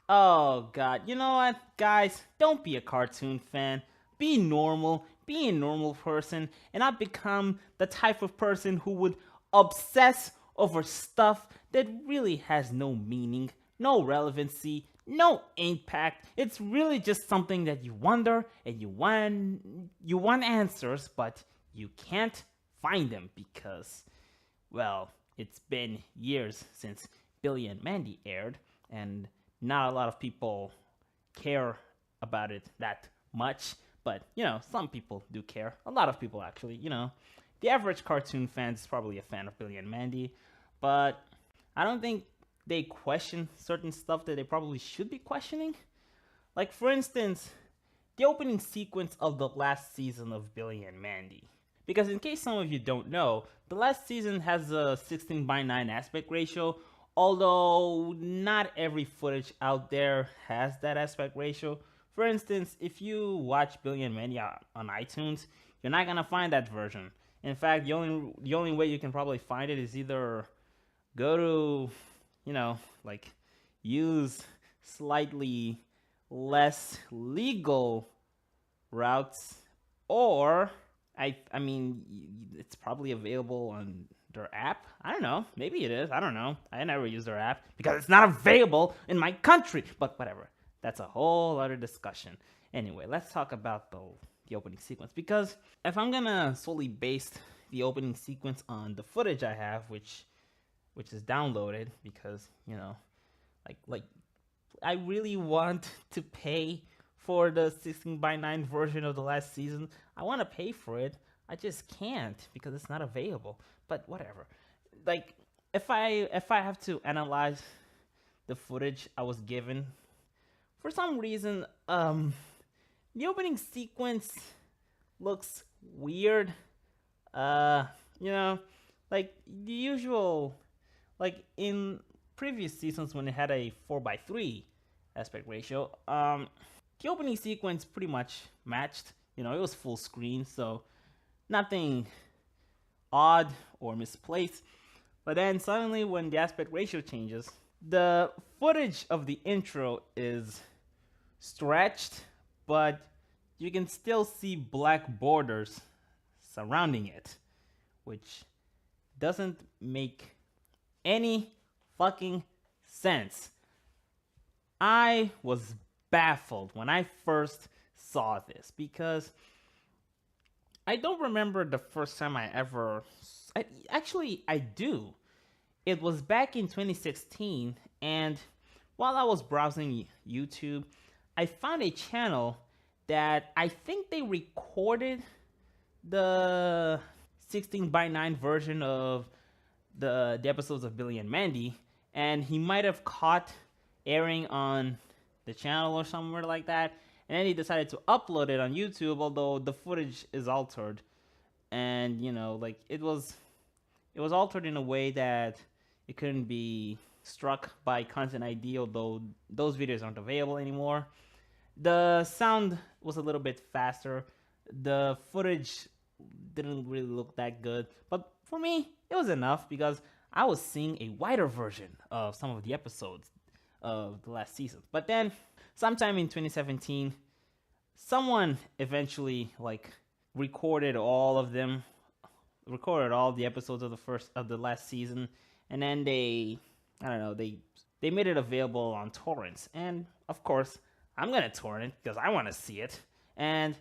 Oh god, you know what, guys? Don't be a cartoon fan. Be normal. Be a normal person, and not become the type of person who would obsess over stuff that really has no meaning, no relevancy, no impact. It's really just something that you wonder and you want answers, but you can't find them because, well, it's been years since Billy and Mandy aired, and not a lot of people care about it that much. But, some people do care. A lot of people, actually. The average cartoon fan is probably a fan of Billy and Mandy, but I don't think they question certain stuff that they probably should be questioning. Like, for instance, the opening sequence of the last season of Billy and Mandy. Because, in case some of you don't know, the last season has a 16 by 9 aspect ratio, although not every footage out there has that aspect ratio. For instance, if you watch Billy and Mandy on iTunes, you're not gonna find that version. In fact, the only way you can probably find it is either go to, like, use slightly less legal routes, or I mean, it's probably available on their app. I don't know. Maybe it is. I don't know. I never use their app because it's not available in my country. But whatever. That's a whole other discussion. Anyway, let's talk about the opening sequence, because if I'm gonna solely base the opening sequence on the footage I have, which is downloaded, because like I really want to pay for the 16 by 9 version of the last season. I want to pay for it. I just can't because it's not available. But whatever. Like, if I have to analyze the footage I was given, for some reason, the opening sequence looks weird. Uh, you know, like the usual, like in previous seasons when it had a 4:3 aspect ratio, the opening sequence pretty much matched. It was full screen, so nothing odd or misplaced. But then suddenly, when the aspect ratio changes, the footage of the intro is stretched, but you can still see black borders surrounding it, which doesn't make any fucking sense. I was baffled when I first saw this because I don't remember the first time I ever. Actually, I do. It was back in 2016, and while I was browsing YouTube, I found a channel that I think they recorded the 16 by 9 version of the episodes of Billy and Mandy, and he might have caught airing on the channel or somewhere like that, and then he decided to upload it on YouTube, although the footage is altered, and like it was altered in a way that it couldn't be struck by Content ID, although those videos aren't available anymore. The sound was a little bit faster. The footage didn't really look that good, but for me, it was enough because I was seeing a wider version of some of the episodes of the last season. But then, sometime in 2017, someone eventually recorded all of them, recorded all the episodes of the last season, and then I don't know, they made it available on torrents, and of course, I'm gonna torrent because I want to see it. And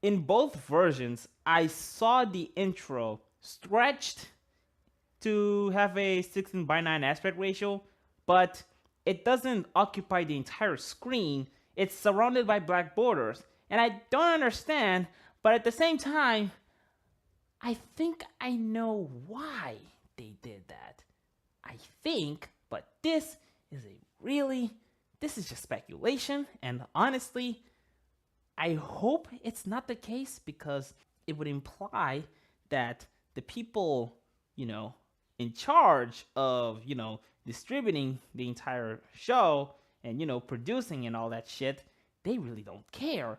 in both versions, I saw the intro stretched to have a 16 by 9 aspect ratio, but it doesn't occupy the entire screen. It's surrounded by black borders. And I don't understand, but at the same time, I think I know why they did that. I think, but this is just speculation, and honestly, I hope it's not the case because it would imply that the people, you know, in charge of, distributing the entire show and, producing and all that shit, they really don't care.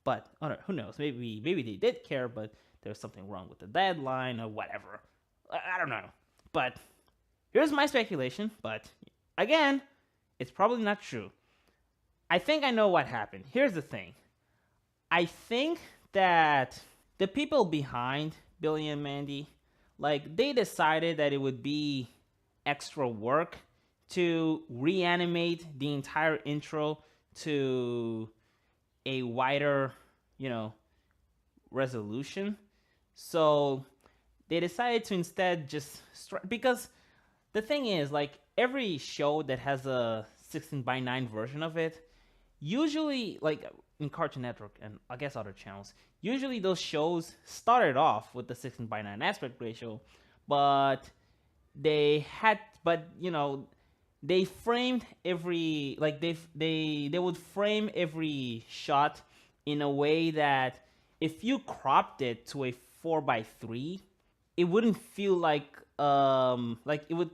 But who knows? Maybe they did care, but there's something wrong with the deadline or whatever. I don't know. But here's my speculation, but again, it's probably not true. I think I know what happened. Here's the thing. I think that the people behind Billy and Mandy, like, they decided that it would be extra work to reanimate the entire intro to a wider, you know, resolution. So they decided to instead just because the thing is, like, every show that has a 16 by 9 version of it, usually, like in Cartoon Network and I guess other channels, usually those shows started off with the 16 by 9 aspect ratio, but they framed every, like, they would frame every shot in a way that if you cropped it to a 4 by 3, it wouldn't feel like it would,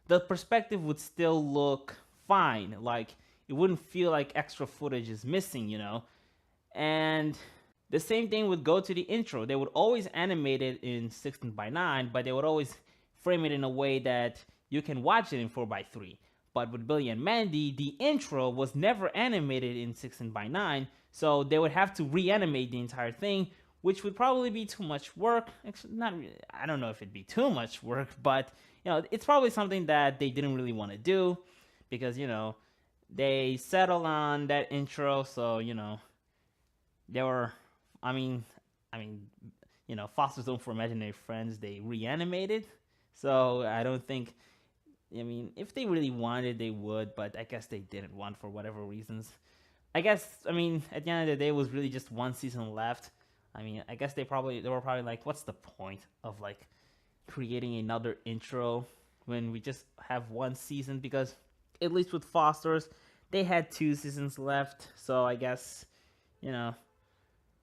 the perspective would still look fine. Like, it wouldn't feel like extra footage is missing. And the same thing would go to the intro. They would always animate it in 16 by 9, but they would always frame it in a way that you can watch it in 4 by 3. But with Billy and Mandy, the intro was never animated in 16 by 9, so they would have to reanimate the entire thing, which would probably be too much work. Actually, not really, I don't know if it'd be too much work, but it's probably something that they didn't really want to do because they settled on that intro, so they were, I mean, Foster's Home for Imaginary Friends, they reanimated. So I don't think, if they really wanted, they would, but I guess they didn't want for whatever reasons. I guess, at the end of the day, it was really just one season left. I guess they were probably like, what's the point of like creating another intro when we just have one season? Because at least with Foster's, they had 2 seasons left. So I guess,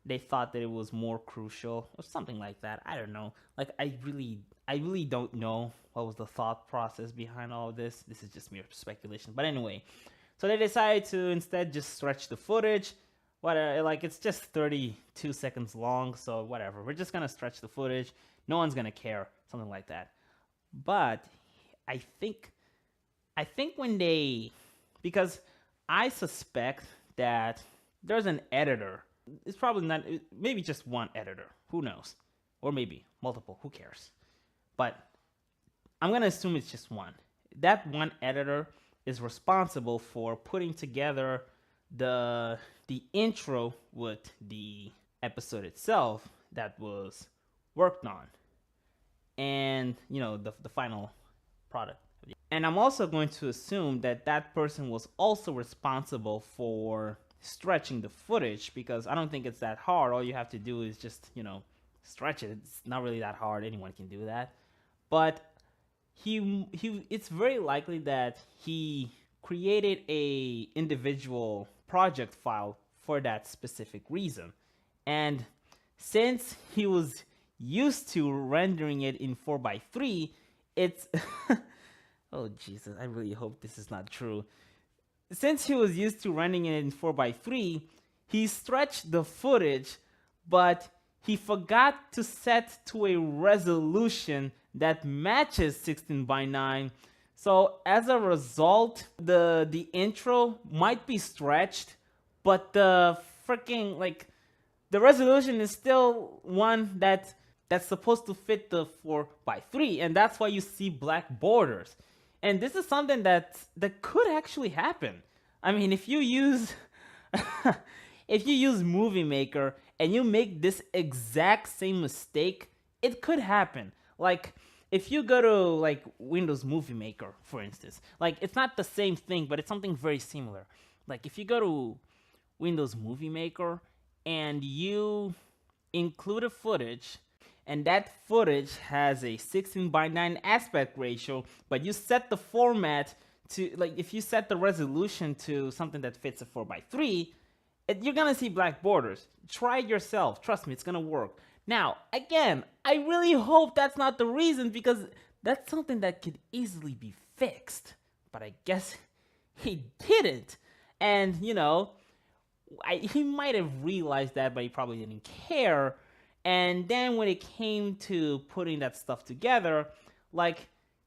they thought that it was more crucial or something like that. I don't know. Like, I really don't know what was the thought process behind all of this. This is just mere speculation. But anyway, so they decided to instead just stretch the footage. It's just 32 seconds long, so whatever. We're just gonna stretch the footage. No one's gonna care, something like that. But I think because I suspect that there's an editor. It's probably not, maybe just one editor. Who knows? Or maybe multiple. Who cares? But I'm going to assume it's just one. That one editor is responsible for putting together the intro with the episode itself that was worked on. And, the final product. And I'm also going to assume that that person was also responsible for stretching the footage, because I don't think it's that hard. All you have to do is just, stretch it. It's not really that hard. Anyone can do that. But it's very likely that he created a individual project file for that specific reason. And since he was used to rendering it in 4 by 3, it's oh Jesus, I really hope this is not true. Since he was used to rendering it in 4 by 3, he stretched the footage, but he forgot to set to a resolution that matches 16 by 9. So as a result, the intro might be stretched, but the the resolution is still one that's supposed to fit the 4 by 3, and that's why you see black borders. And this is something that could actually happen. If you use Movie Maker and you make this exact same mistake, it could happen. Like, if you go to Windows Movie Maker, for instance, it's not the same thing, but it's something very similar. Like, if you go to Windows Movie Maker and you include a footage, and that footage has a 16 by 9 aspect ratio, but you set the format to, if you set the resolution to something that fits a 4 by 3, you're gonna see black borders. Try it yourself. Trust me, it's gonna work. Now, again, I really hope that's not the reason, because that's something that could easily be fixed. But I guess he didn't. And, he might have realized that, but he probably didn't care. And then when it came to putting that stuff together,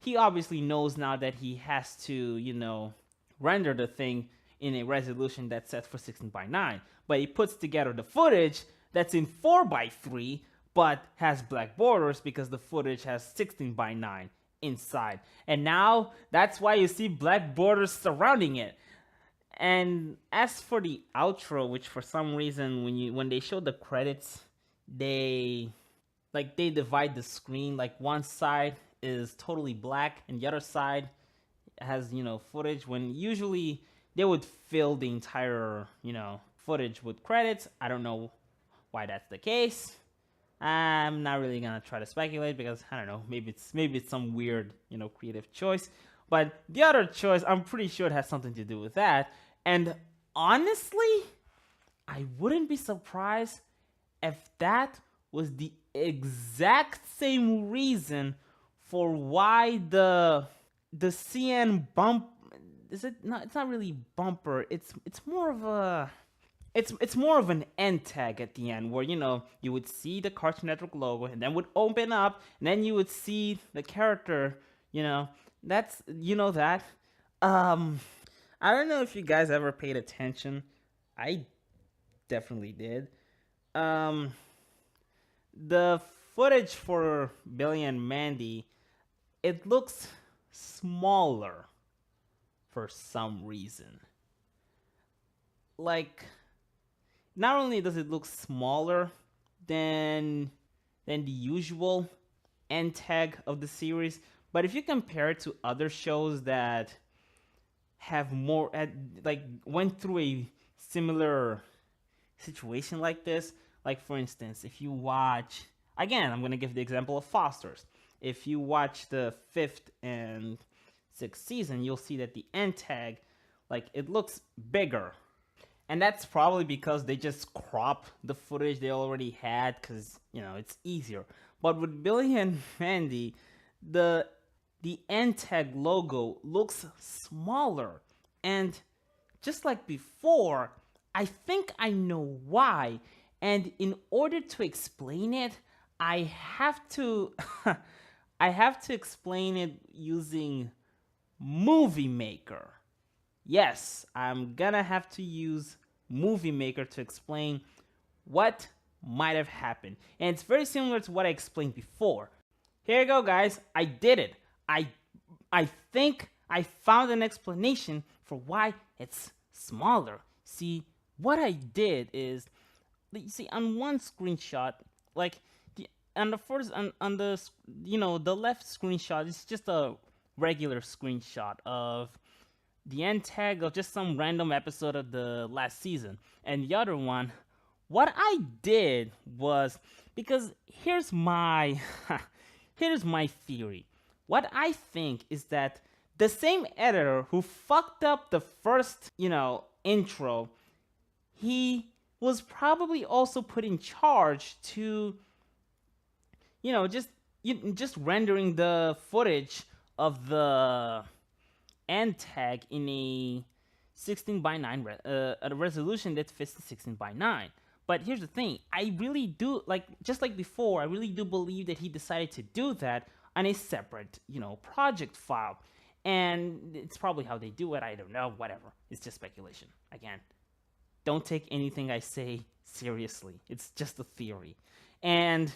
he obviously knows now that he has to, render the thing in a resolution that's set for 16 by 9, but he puts together the footage that's in 4 by 3 but has black borders because the footage has 16 by 9 inside. And now that's why you see black borders surrounding it. And as for the outro, which for some reason when they show the credits, they they divide the screen, like one side is totally black and the other side has, footage, when usually they would fill the entire, footage with credits. I don't know why that's the case. I'm not really gonna try to speculate because I don't know, maybe it's some weird, creative choice. But the other choice, I'm pretty sure it has something to do with that. And honestly, I wouldn't be surprised if that was the exact same reason for why the CN bump, is it not, it's not really bumper, it's more of a, it's more of an end tag at the end, where you would see the Cartoon Network logo and then would open up and then you would see the character. That's that. I don't know if you guys ever paid attention. I definitely did. The footage for Billy and Mandy, it looks smaller for some reason. Like, not only does it look smaller than the usual end tag of the series, but if you compare it to other shows that have more, went through a similar situation like this, like for instance, if you watch, again, I'm gonna give the example of Foster's. If you watch the 5th and 6th season, you'll see that the end tag, it looks bigger. And that's probably because they just crop the footage they already had, because, it's easier. But with Billy and Mandy, the end tag logo looks smaller. And just like before, I think I know why. And in order to explain it, I have to I have to explain it using Movie Maker. Yes, I'm gonna have to use Movie Maker to explain what might have happened. And it's very similar to what I explained before. Here you go, guys. I did it. I think I found an explanation for why it's smaller. See, what I did is, you see, on one screenshot, on the first, on the, the left screenshot, it's just a regular screenshot of the end tag of just some random episode of the last season. And the other one, what I did was, because here's my here's my theory. What I think is that the same editor who fucked up the first, intro, he was probably also put in charge to, just rendering the footage of the end tag in a 16 by 9 a resolution that fits the 16 by 9. But here's the thing, I really do, just like before, I really do believe that he decided to do that on a separate, project file. And it's probably how they do it, I don't know, whatever. It's just speculation. Again, don't take anything I say seriously. It's just a theory. And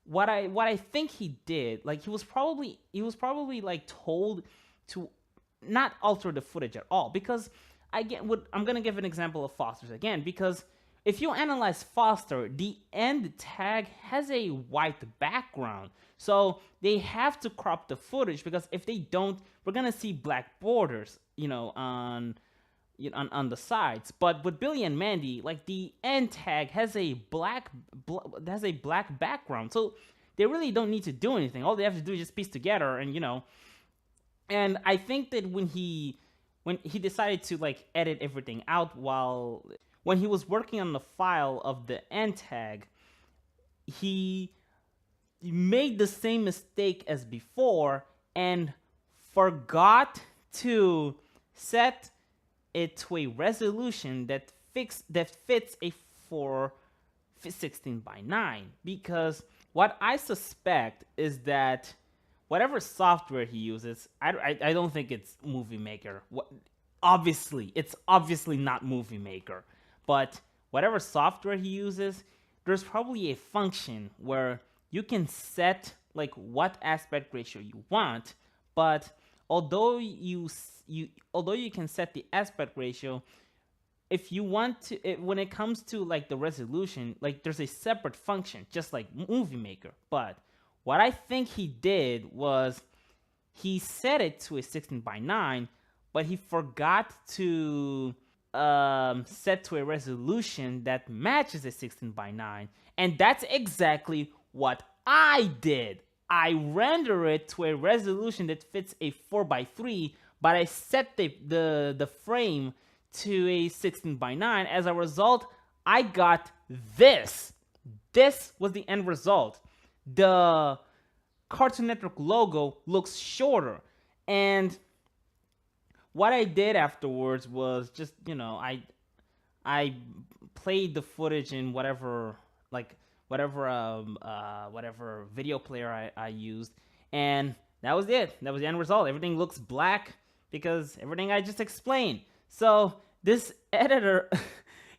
what I think he did, he was probably told to not alter the footage at all, because I'm gonna give an example of Foster's again, because if you analyze Foster, the end tag has a white background, so they have to crop the footage, because if they don't, we're gonna see black borders, on the sides. But with Billy and Mandy, the end tag has a black background, so they really don't need to do anything. All they have to do is just piece together, and and I think that when he decided to edit everything out when he was working on the file of the end tag, he made the same mistake as before and forgot to set it to a resolution that fits a 16 by 9, because what I suspect is that whatever software he uses, I don't think it's Movie Maker. it's obviously not Movie Maker. But whatever software he uses, there's probably a function where you can set like what aspect ratio you want, but although you can set the aspect ratio, if you want to when it comes to like the resolution, like there's a separate function just like Movie Maker. But what I think he did was he set it to a 16 by 9, but he forgot to set to a resolution that matches a 16 by 9. And that's exactly what I did. I render it to a resolution that fits a 4 by 3, but I set the frame to a 16 by 9. As a result, I got this. This was the end result. The Cartoon Network logo looks shorter. And what I did afterwards was just, I played the footage in whatever whatever video player I used, and that was it. That was the end result. Everything looks black because everything I just explained. So this editor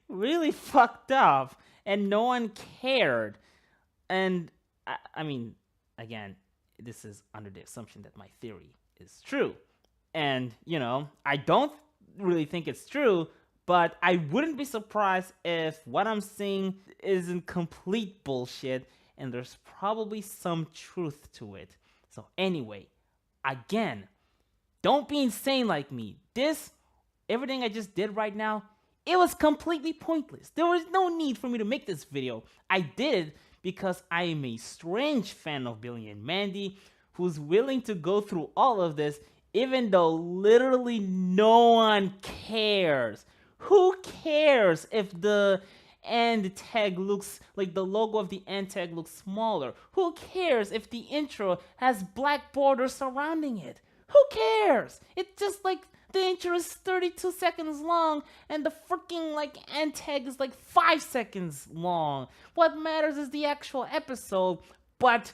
really fucked up, and no one cared. And I mean, again, this is under the assumption that my theory is true. And, I don't really think it's true, but I wouldn't be surprised if what I'm seeing isn't complete bullshit and there's probably some truth to it. So, anyway, again, don't be insane like me. Everything I just did right now, it was completely pointless. There was no need for me to make this video. I did it because I am a strange fan of Billy and Mandy who's willing to go through all of this even though literally no one cares. Who cares if the end tag looks like the logo of the end tag looks smaller? Who cares if the intro has black borders surrounding it? Who cares? It's just like the intro is 32 seconds long and the freaking like end tag is like 5 seconds long. What matters is the actual episode. But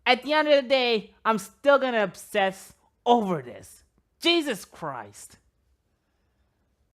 at the end of the day, I'm still gonna obsess over this. Jesus Christ.